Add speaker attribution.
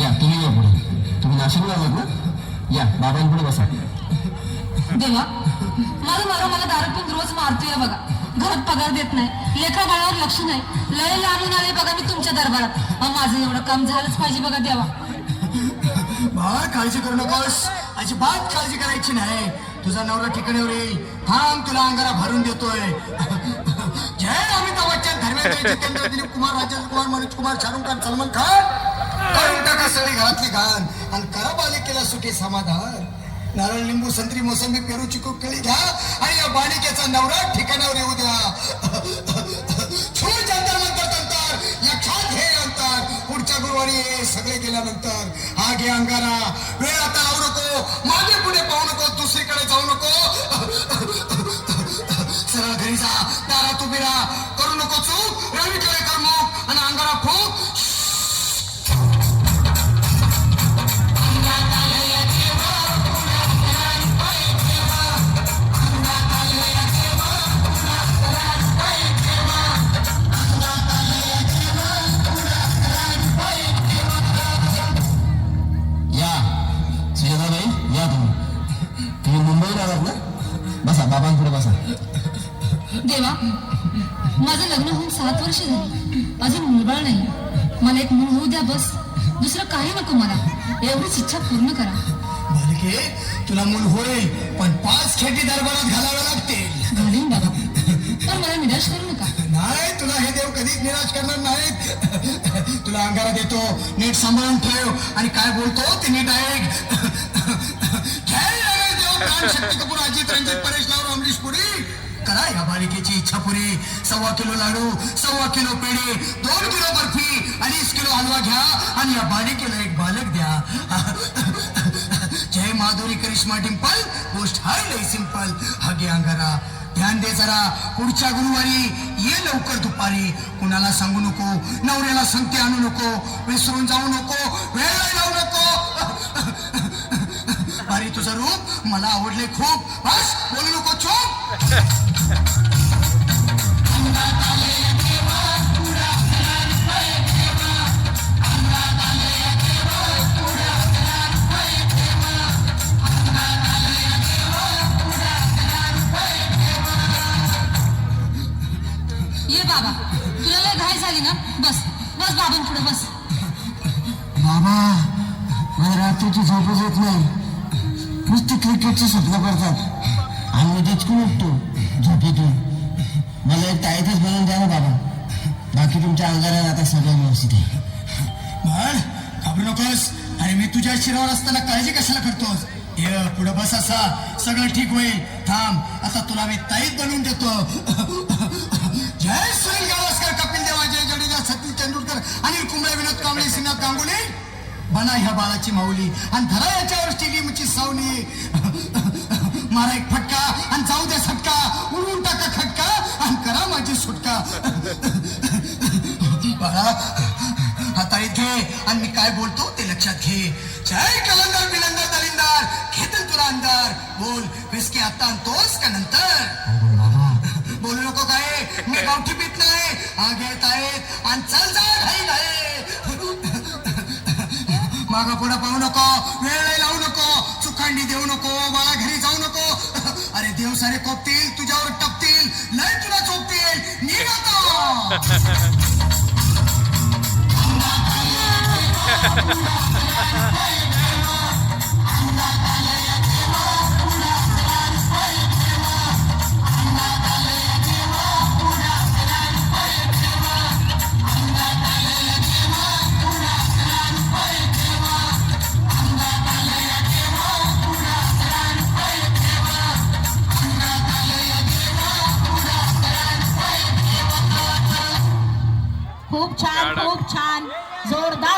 Speaker 1: या तुम्ही या पुढे. तुम्ही नाशिकला आलात ना? या बाबांपुढे बसा.
Speaker 2: देवा, माझा नवरा मला दारू पिऊन रोज मारतोय बघा. घरात पगार देत नाही, लेखा बाळावर लक्ष नाही. लय लांबून आले बघा मी तुमच्या दरबारात. माझं एवढं काम झालंच पाहिजे बघा देवा.
Speaker 3: बाळा काळजी करू नकोस, अजिबात काळजी करायची नाही. तुझा नवरा ठिकाणावर येईल. थांब, तुला अंगारा भरून देतोय. जय अमिताभ बच्चन, धर्मेंद्र, जितेंद्र, दिलीप कुमार, राजेंद्र कुमार, मनोज कुमार, शाहरुख खान, सलमान खान करून टाका सगळी घरातली घाण आणि करा बालिकेला सुखी समाधान. नारळ, लिंबू, संत्री, मोसंबी, पेरू, चिकू, केळी घ्या आणि या बालिकेचा नवरा ठिकाणावर येऊ द्या. छूट अंतर नंतर तंतर, लक्षात घे अंतर. पुढच्या गुरुवारी सगळे गेल्यानंतर हा घे अंगारा. वेळ आता लावू नको, मागे पुढे पाहू नको, दुसरीकडे जाऊ नको. सरळ घरी जा, दारात उभी राहा. करू नको चूक, रवीकडे कर मग आणि अंगारा फूक.
Speaker 1: बसा बाबांपुढे बसा.
Speaker 2: देवा, माझं लग्न होऊन 7 वर्ष झाली, अजून मुलबाळ नाही. मला एक मूल होऊ द्या बस, दुसरं काही नको मला. एवढीच इच्छा पूर्ण करा.
Speaker 3: बालिके, तुला मूल होईल, पण 5 खेटी दरबारात घालाव्या लागतील.
Speaker 2: घालीन बाबा, पण मला निराश करू नका.
Speaker 3: नाही, तुला हे देव कधीच निराश करणार नाहीत. तुला अंगारा देतो, नीट सांभाळून ठेव आणि काय बोलतो ते नीट ऐक. शक्ती कपूर, अजित, रंजित, परेश लावून, अमरीश पुरी करा या बालिकेची इच्छा पुरी. 1.25 किलो लाडू, 1.25 किलो पेढे, 2 किलो बर्फी, 2.5 किलो हलवा घ्या आणि या बालिकेला एक बालक द्या. जय माधुरी करिश्मा डिंपल, गोष्ट हाय लय सिंपल. हा घे अंगारा, ध्यान दे जरा. पुढच्या गुरुवारी ये लवकर दुपारी. कुणाला सांगू नको, नवऱ्याला संगती आणू नको, विसरून जाऊ नको, वेळ लावू नको. भारी तुझं रूप मला आवडले खूप. बस बोलू नको, चूप.
Speaker 2: ये बाबा, तुला लय घाई झाली ना? बस बस बाबांपुढे बस.
Speaker 1: बाबा, मला रात्रीची झोपच येत नाही. नुसते क्रिकेटचे स्वप्न करतात आणि मी तेचकून उठतो झोपेतून. मला एक ताईतच बनवून द्या ना बाबा. बाकी तुमच्या अंगारात आता सगळं व्यवस्थित आहे.
Speaker 3: म्हण, घाबरू नकोस. अरे मी तुझ्या शिरावर असताना काळजी कशाला करतोस? ये पुढं बस, असा सगळं ठीक होईल. थांब, आता तुला मी ताईत बनवून देतो. जय सुनील गावस्कर, कपिल देव, जय जडेजा, सचिन तेंडुलकर, अनिल कुंबळे, विनोद कांबळे, श्रीनाथ गांगुली बना ह्या बाळाची माऊली आणि धरा याच्यावर स्टेडियमची सावली. मारा एक फटका आणि जाऊ द्या सटका, उडवून टाका खटका आणि करा माझी सुटका. बाळा, हाताळीत घे आणि मी काय बोलतो ते लक्षात घे. जय कलंदर बिलंदर दलिंदर, घेतील तुला अंदर. बोल, विस्की आता आणतोस का नंतर? बोलू नको काय, मी गावठी पीत नाही. हा घेत आहेत आणि चल जा घाई घाई. मागं पुढं पाहू नको, वेळ लावू नको, चुकांडी देऊ नको, बाळा घरी जाऊ नको. अरे देव सारे कोपतील, तुझ्यावर टपतील, लय तुला चोपतील. निघ आता.